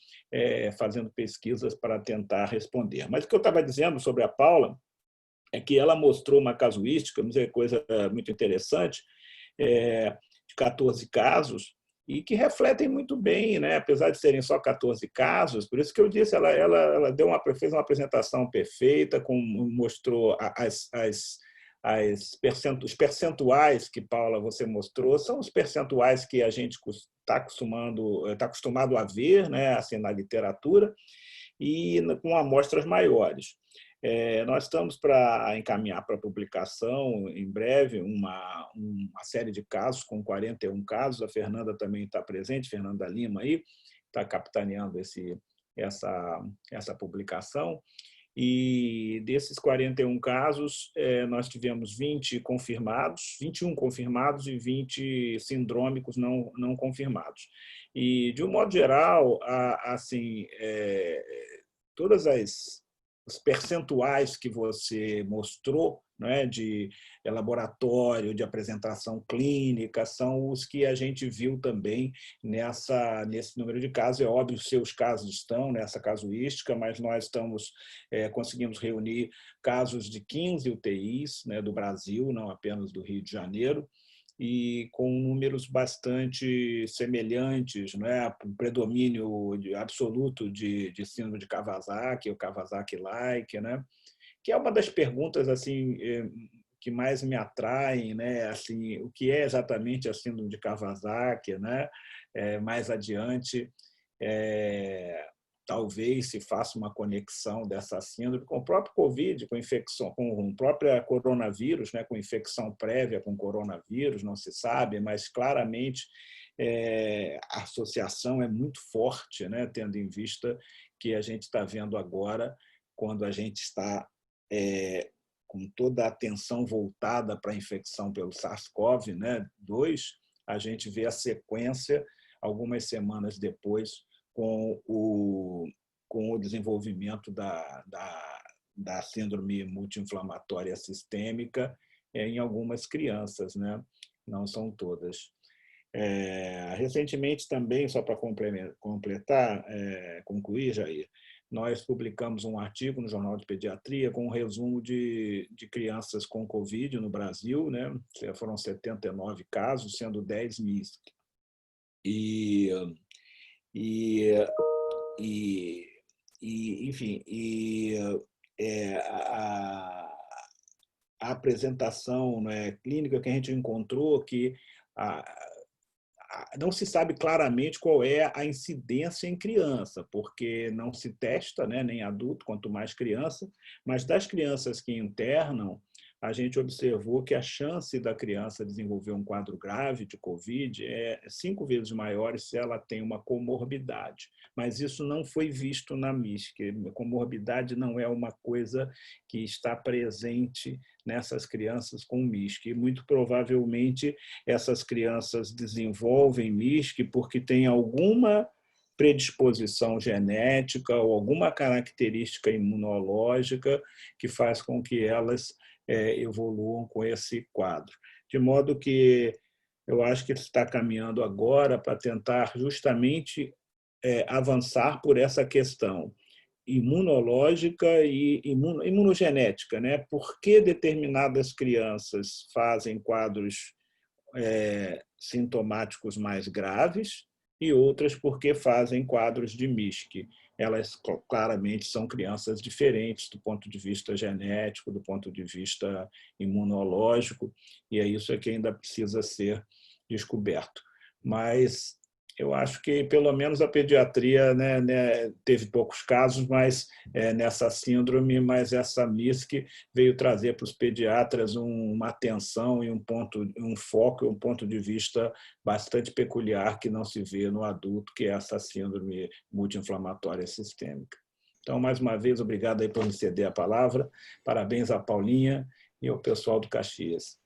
fazendo pesquisas para tentar responder. Mas o que eu estava dizendo sobre a Paula é que ela mostrou uma casuística, não sei, coisa muito interessante, de 14 casos, e que refletem muito bem, né? Apesar de serem só 14 casos, por isso que eu disse, ela fez uma apresentação perfeita, mostrou os percentuais que, Paula, você mostrou, são os percentuais que a gente está acostumado a ver, né? Assim, na literatura, e com amostras maiores. Nós estamos para encaminhar para publicação, em breve, uma série de casos, com 41 casos. A Fernanda também está presente, Fernanda Lima, aí, está capitaneando essa publicação. E desses 41 casos, nós tivemos 21 confirmados e 20 sindrômicos não confirmados. E, de um modo geral, assim, todas os percentuais que você mostrou, né, de laboratório, de apresentação clínica, são os que a gente viu também nesse número de casos. É óbvio, os seus casos estão nessa casuística, mas nós conseguimos reunir casos de 15 UTIs, né, do Brasil, não apenas do Rio de Janeiro, e com números bastante semelhantes, né? Um predomínio absoluto de síndrome de Kawasaki, ou Kawasaki-like, né? Que é uma das perguntas assim que mais me atraem, né? Assim, o que é exatamente a síndrome de Kawasaki, né? Mais adiante, talvez se faça uma conexão dessa síndrome com o próprio Covid, com infecção, com o próprio coronavírus, né, com infecção prévia com coronavírus, não se sabe, mas claramente a associação é muito forte, né, tendo em vista que a gente está vendo agora, quando a gente está com toda a atenção voltada para a infecção pelo SARS-CoV, né, 2, a gente vê a sequência, algumas semanas depois, com o desenvolvimento da síndrome multi-inflamatória sistêmica em algumas crianças, né? Não são todas. Recentemente também, só para completar, concluir, Jair, nós publicamos um artigo no Jornal de Pediatria com um resumo de crianças com Covid no Brasil, né? Foram 79 casos, sendo 10 MIS. Enfim, a apresentação, né, clínica que a gente encontrou que não se sabe claramente qual é a incidência em criança, porque não se testa, né, nem adulto, quanto mais criança, mas das crianças que internam, a gente observou que a chance da criança desenvolver um quadro grave de COVID é 5 vezes maior se ela tem uma comorbidade. Mas isso não foi visto na MISC. Comorbidade não é uma coisa que está presente nessas crianças com MISC. E, muito provavelmente, essas crianças desenvolvem MISC porque têm alguma predisposição genética ou alguma característica imunológica que faz com que elas evoluam com esse quadro. De modo que eu acho que está caminhando agora para tentar justamente avançar por essa questão imunológica e imunogenética, né? Por que determinadas crianças fazem quadros sintomáticos mais graves e outras porque fazem quadros de MISC. Elas claramente são crianças diferentes do ponto de vista genético, do ponto de vista imunológico, e é isso que ainda precisa ser descoberto. Mas eu acho que, pelo menos, a pediatria, né, teve poucos casos nessa síndrome, mas essa MISC veio trazer para os pediatras uma atenção e um foco e um ponto de vista bastante peculiar que não se vê no adulto, que é essa síndrome multi-inflamatória sistêmica. Então, mais uma vez, obrigado aí por me ceder a palavra. Parabéns à Paulinha e ao pessoal do Caxias.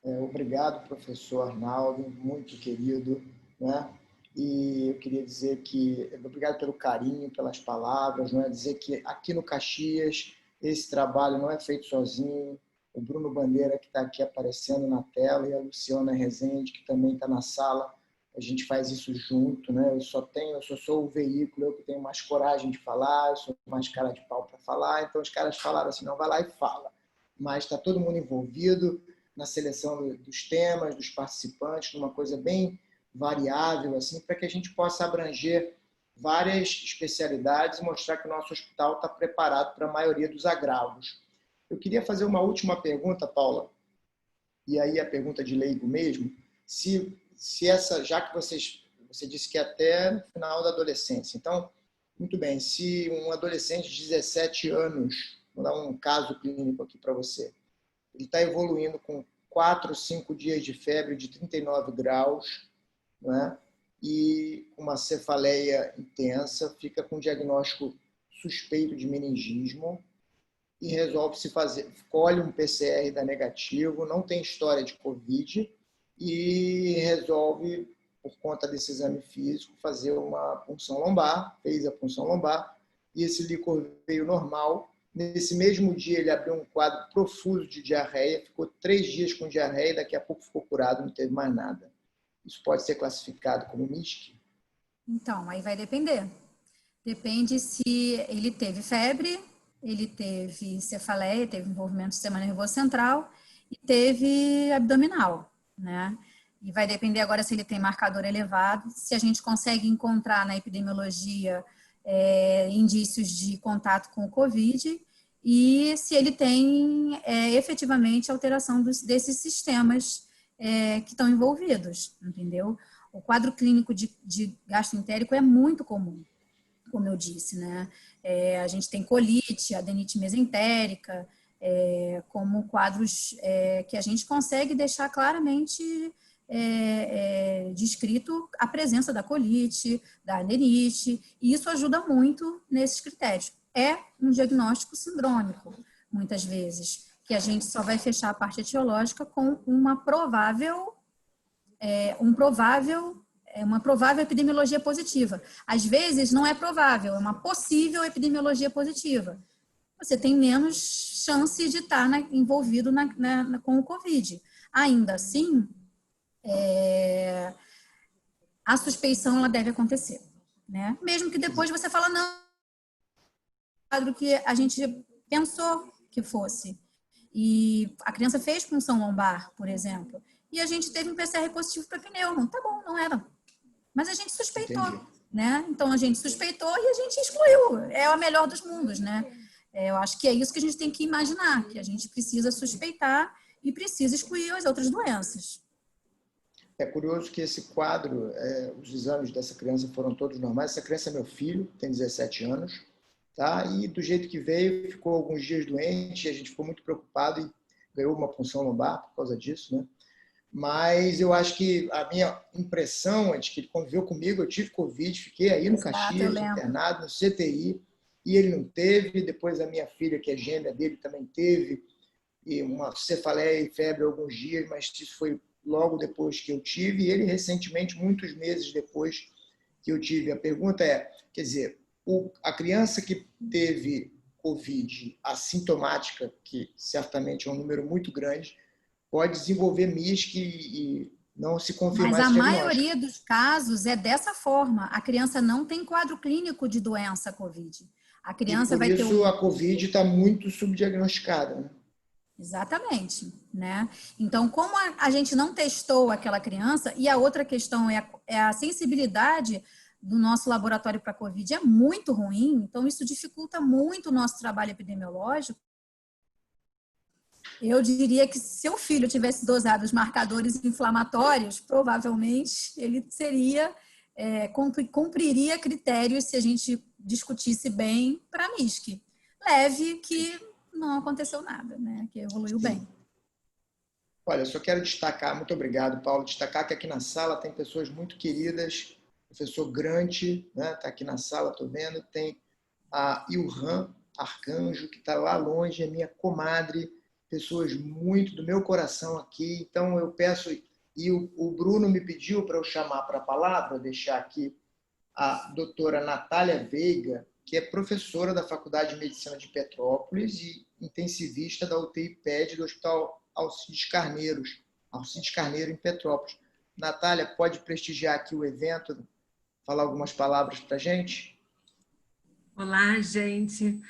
Obrigado, professor Arnaldo, muito querido, né? E eu queria dizer que obrigado pelo carinho, pelas palavras, não é dizer que aqui no Caxias esse trabalho não é feito sozinho. O Bruno Bandeira, que está aqui aparecendo na tela, e a Luciana Rezende, que também está na sala, a gente faz isso junto, né? Eu só sou o veículo, eu que tenho mais coragem de falar, eu sou mais cara de pau para falar, então os caras falaram assim, não, vai lá e fala. Mas está todo mundo envolvido na seleção dos temas, dos participantes, numa coisa bem variável, assim, para que a gente possa abranger várias especialidades e mostrar que o nosso hospital está preparado para a maioria dos agravos. Eu queria fazer uma última pergunta, Paula, e aí a pergunta de leigo mesmo, se essa, já que você disse que é até no final da adolescência, então, muito bem, se um adolescente de 17 anos, vou dar um caso clínico aqui para você, ele está evoluindo com 4, 5 dias de febre de 39 graus, né? E uma cefaleia intensa, fica com diagnóstico suspeito de meningismo e resolve se fazer, colhe um PCR da negativo, não tem história de Covid e resolve, por conta desse exame físico, fazer uma punção lombar, fez a punção lombar e esse líquor veio normal. Nesse mesmo dia, ele abriu um quadro profuso de diarreia, ficou 3 dias com diarreia e daqui a pouco ficou curado, não teve mais nada. Isso pode ser classificado como MISC? Então, aí vai depender. Depende se ele teve febre, ele teve cefaleia, teve envolvimento do sistema nervoso central e teve abdominal, né? E vai depender agora se ele tem marcador elevado, se a gente consegue encontrar na epidemiologia indícios de contato com o COVID e se ele tem efetivamente alteração desses sistemas que estão envolvidos, entendeu? O quadro clínico de gastroentérico é muito comum, como eu disse, né? A gente tem colite, adenite mesentérica, como quadros que a gente consegue deixar claramente descrito a presença da colite, da adenite, e isso ajuda muito nesses critérios. É um diagnóstico sindrômico, muitas vezes, que a gente só vai fechar a parte etiológica com uma provável epidemiologia positiva. Às vezes não é provável, é uma possível epidemiologia positiva. Você tem menos chance de estar envolvido com o COVID. Ainda assim, a suspeição ela deve acontecer, né? Mesmo que depois você fala, não, quadro que a gente pensou que fosse. E a criança fez punção lombar, por exemplo, e a gente teve um PCR positivo para pneumo. Tá bom, não era. Mas a gente suspeitou, né? Então a gente suspeitou e a gente excluiu. É a melhor dos mundos, né? Eu acho que é isso que a gente tem que imaginar, que a gente precisa suspeitar e precisa excluir as outras doenças. É curioso que esse quadro, os exames dessa criança foram todos normais. Essa criança é meu filho, tem 17 anos, tá? E do jeito que veio, ficou alguns dias doente, a gente ficou muito preocupado e ganhou uma punção lombar por causa disso, né? Mas eu acho que a minha impressão é de que ele conviveu comigo, eu tive Covid, fiquei aí no Exato, eu Caxias, lembro. internado, no CTI, e ele não teve. Depois a minha filha, que é gêmea dele, também teve, e uma cefaleia e febre alguns dias, mas isso foi logo depois que eu tive, e ele recentemente, muitos meses depois que eu tive. A pergunta é, quer dizer, a criança que teve Covid assintomática, que certamente é um número muito grande, pode desenvolver MISC e não se Mas confirmar a esse diagnóstico. maioria dos casos é dessa forma. A criança não tem quadro clínico de doença COVID. A E criança por vai ter isso a Covid está muito subdiagnosticada, né? Exatamente, né? Então, como a gente não testou aquela criança, e a outra questão é a sensibilidade do nosso laboratório para a COVID é muito ruim, então isso dificulta muito o nosso trabalho epidemiológico. Eu diria que se seu filho tivesse dosado os marcadores inflamatórios, provavelmente ele cumpriria critérios se a gente discutisse bem para MISC. Leve que não aconteceu nada, né? Que evoluiu bem. Olha, eu só quero destacar, muito obrigado, Paulo, destacar que aqui na sala tem pessoas muito queridas, o professor Grant, né, está aqui na sala, estou vendo, tem a Ilhan Arcanjo, que está lá longe, é minha comadre, pessoas muito do meu coração aqui, então eu peço, e o Bruno me pediu para eu chamar para a palavra, deixar aqui a doutora Natália Veiga, que é professora da Faculdade de Medicina de Petrópolis e intensivista da UTI-PED do Hospital Alcides Carneiro, em Petrópolis. Natália, pode prestigiar aqui o evento, falar algumas palavras para a gente? Olá, gente.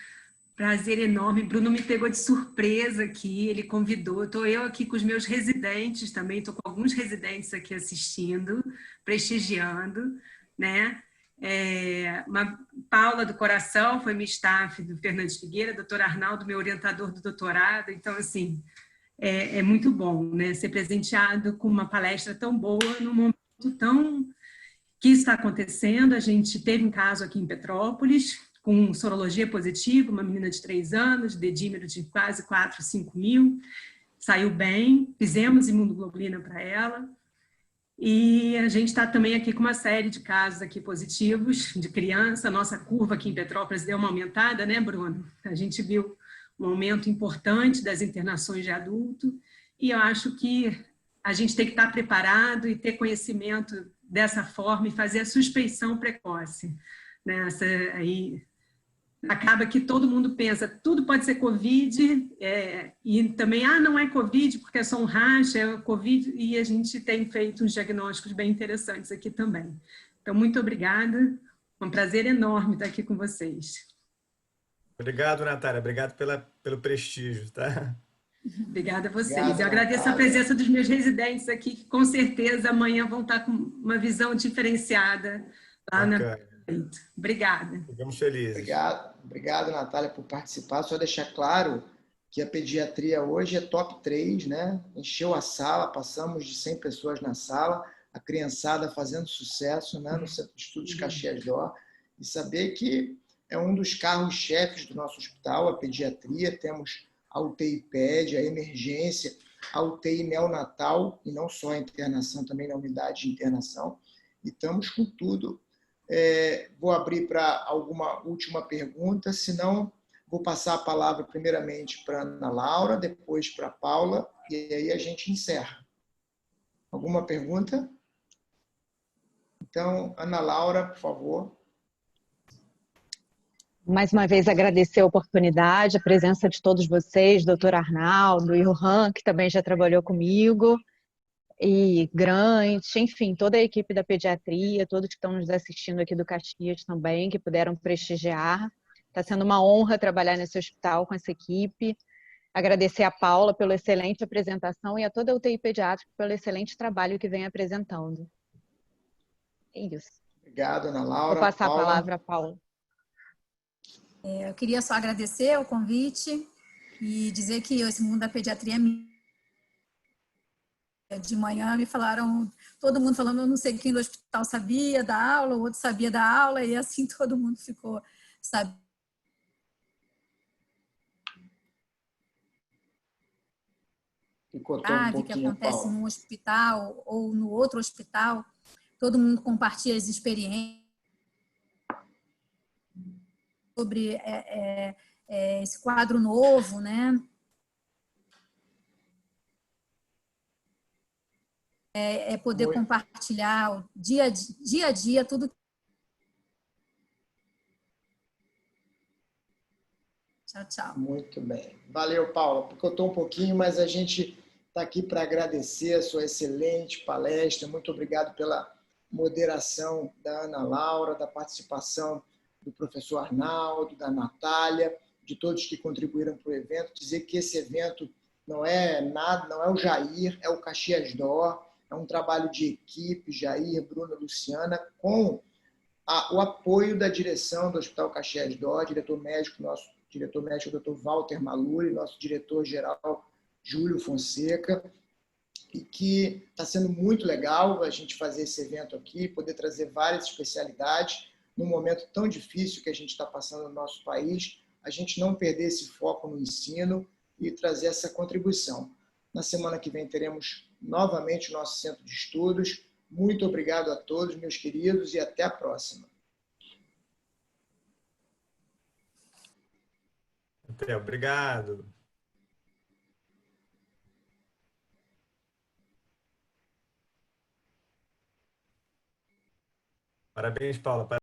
Prazer enorme. Bruno me pegou de surpresa aqui, ele convidou. Estou eu aqui com os meus residentes também, estou com alguns residentes aqui assistindo, prestigiando, né? Uma Paula do Coração foi minha staff do Fernandes Figueira, doutor Arnaldo, meu orientador do doutorado. Então, assim, é muito bom, né? Ser presenteado com uma palestra tão boa, num momento tão que está acontecendo. A gente teve um caso aqui em Petrópolis, com sorologia positiva, uma menina de 3 anos, dedímero de quase 4, 5 mil, saiu bem, fizemos imunoglobulina para ela, e a gente está também aqui com uma série de casos aqui positivos de criança. A nossa curva aqui em Petrópolis deu uma aumentada, né, Bruno? A gente viu um aumento importante das internações de adulto, e eu acho que a gente tem que estar preparado e ter conhecimento dessa forma e fazer a suspeição precoce, né? Aí acaba que todo mundo pensa, tudo pode ser Covid, e também, não é Covid porque é só um racha, é Covid, e a gente tem feito uns diagnósticos bem interessantes aqui também. Então, muito obrigada, um prazer enorme estar aqui com vocês. Obrigado, Natália, obrigado pelo prestígio, tá? Obrigada a vocês. Obrigado, eu agradeço Natália. a presença dos meus residentes aqui, que com certeza amanhã vão estar com uma visão diferenciada lá na... Obrigada. Ficamos felizes. Obrigado, Natália, por participar. Só deixar claro que a pediatria hoje é top 3, né? Encheu a sala, passamos de 100 pessoas na sala, a criançada fazendo sucesso, né, no Centro de Estudos Caxias d'Or, e saber que é um dos carros-chefes do nosso hospital, a pediatria. Temos a UTI-PED, a emergência, a UTI neonatal, e não só a internação, também na unidade de internação, e estamos com tudo. Vou abrir para alguma última pergunta, senão vou passar a palavra primeiramente para a Ana Laura, depois para a Paula, e aí a gente encerra. Alguma pergunta? Então, Ana Laura, por favor. Mais uma vez agradecer a oportunidade, a presença de todos vocês, doutor Arnaldo, Ilhan, que também já trabalhou comigo, e Grant, enfim, toda a equipe da pediatria, todos que estão nos assistindo aqui do Caxias também, que puderam prestigiar. Está sendo uma honra trabalhar nesse hospital com essa equipe. Agradecer a Paula pela excelente apresentação e a toda a UTI pediátrica pelo excelente trabalho que vem apresentando. É isso. Obrigado, Ana Laura. Vou passar Paula. a palavra a Paula. Eu queria só agradecer o convite e dizer que esse mundo da pediatria de manhã me falaram, todo mundo falando, eu não sei quem do hospital sabia da aula, o outro sabia da aula, e assim todo mundo ficou sabendo Picotou um grave que pouquinho, acontece Paula. num hospital ou no outro hospital, todo mundo compartilha as experiências sobre esse quadro novo, né? Poder Muito, compartilhar o dia a dia, tudo. Tchau, tchau. muito bem. Valeu, Paula. Picotou um pouquinho, mas a gente está aqui para agradecer a sua excelente palestra. Muito obrigado pela moderação da Ana Laura, da participação do professor Arnaldo, da Natália, de todos que contribuíram para o evento. Dizer que esse evento não é nada, não é o Jair, é o Caxias D'Or, é um trabalho de equipe, Jair, Bruna, Luciana, com o apoio da direção do Hospital Caxias D'Or, nosso diretor médico, Dr. Walter Maluri, nosso diretor-geral, Júlio Fonseca, e que está sendo muito legal a gente fazer esse evento aqui, poder trazer várias especialidades num momento tão difícil que a gente está passando no nosso país, a gente não perder esse foco no ensino e trazer essa contribuição. Na semana que vem teremos novamente o nosso centro de estudos. Muito obrigado a todos, meus queridos, e até a próxima. Até, obrigado. Parabéns, Paula.